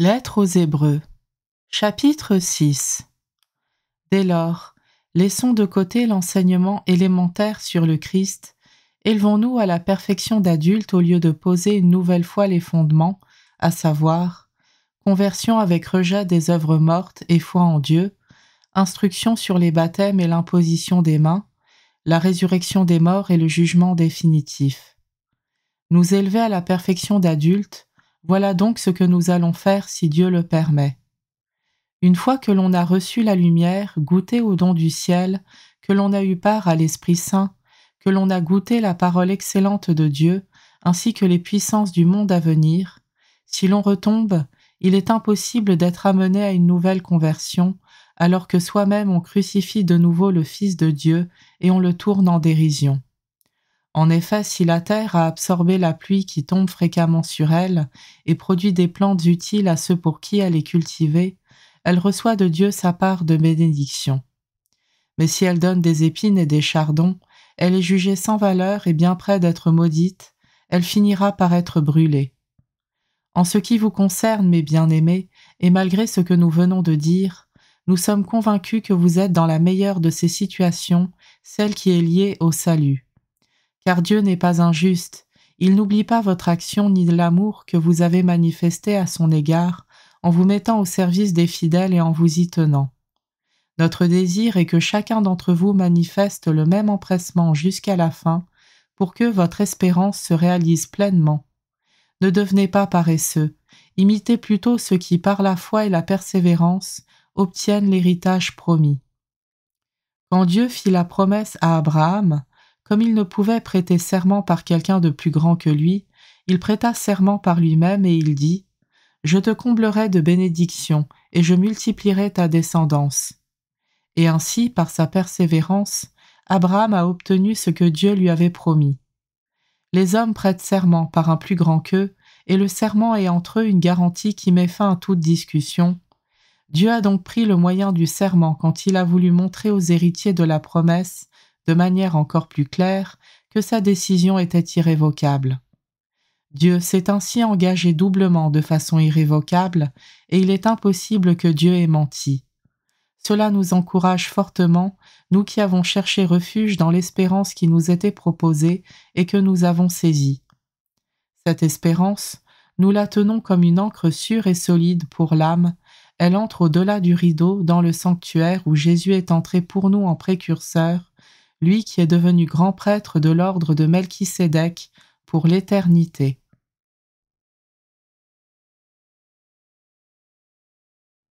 Lettre aux Hébreux, chapitre 6. Dès lors, laissons de côté l'enseignement élémentaire sur le Christ, élevons-nous à la perfection d'adultes au lieu de poser une nouvelle fois les fondements, à savoir, conversion avec rejet des œuvres mortes et foi en Dieu, instruction sur les baptêmes et l'imposition des mains, la résurrection des morts et le jugement définitif. Nous élever à la perfection d'adultes, voilà donc ce que nous allons faire si Dieu le permet. Une fois que l'on a reçu la lumière, goûté au don du ciel, que l'on a eu part à l'Esprit Saint, que l'on a goûté la parole excellente de Dieu, ainsi que les puissances du monde à venir, si l'on retombe, il est impossible d'être amené à une nouvelle conversion, alors que soi-même on crucifie de nouveau le Fils de Dieu et on le tourne en dérision. En effet, si la terre a absorbé la pluie qui tombe fréquemment sur elle et produit des plantes utiles à ceux pour qui elle est cultivée, elle reçoit de Dieu sa part de bénédiction. Mais si elle donne des épines et des chardons, elle est jugée sans valeur et bien près d'être maudite, elle finira par être brûlée. En ce qui vous concerne, mes bien-aimés, et malgré ce que nous venons de dire, nous sommes convaincus que vous êtes dans la meilleure de ces situations, celle qui est liée au salut. Car Dieu n'est pas injuste, il n'oublie pas votre action ni l'amour que vous avez manifesté à son égard en vous mettant au service des fidèles et en vous y tenant. Notre désir est que chacun d'entre vous manifeste le même empressement jusqu'à la fin pour que votre espérance se réalise pleinement. Ne devenez pas paresseux, imitez plutôt ceux qui par la foi et la persévérance obtiennent l'héritage promis. Quand Dieu fit la promesse à Abraham, comme il ne pouvait prêter serment par quelqu'un de plus grand que lui, il prêta serment par lui-même et il dit « Je te comblerai de bénédictions et je multiplierai ta descendance. » Et ainsi, par sa persévérance, Abraham a obtenu ce que Dieu lui avait promis. Les hommes prêtent serment par un plus grand qu'eux, et le serment est entre eux une garantie qui met fin à toute discussion. Dieu a donc pris le moyen du serment quand il a voulu montrer aux héritiers de la promesse, de manière encore plus claire, que sa décision était irrévocable. Dieu s'est ainsi engagé doublement de façon irrévocable, et il est impossible que Dieu ait menti. Cela nous encourage fortement, nous qui avons cherché refuge dans l'espérance qui nous était proposée et que nous avons saisie. Cette espérance, nous la tenons comme une ancre sûre et solide pour l'âme. Elle entre au-delà du rideau dans le sanctuaire où Jésus est entré pour nous en précurseur, lui qui est devenu grand prêtre de l'ordre de Melchisédek pour l'éternité.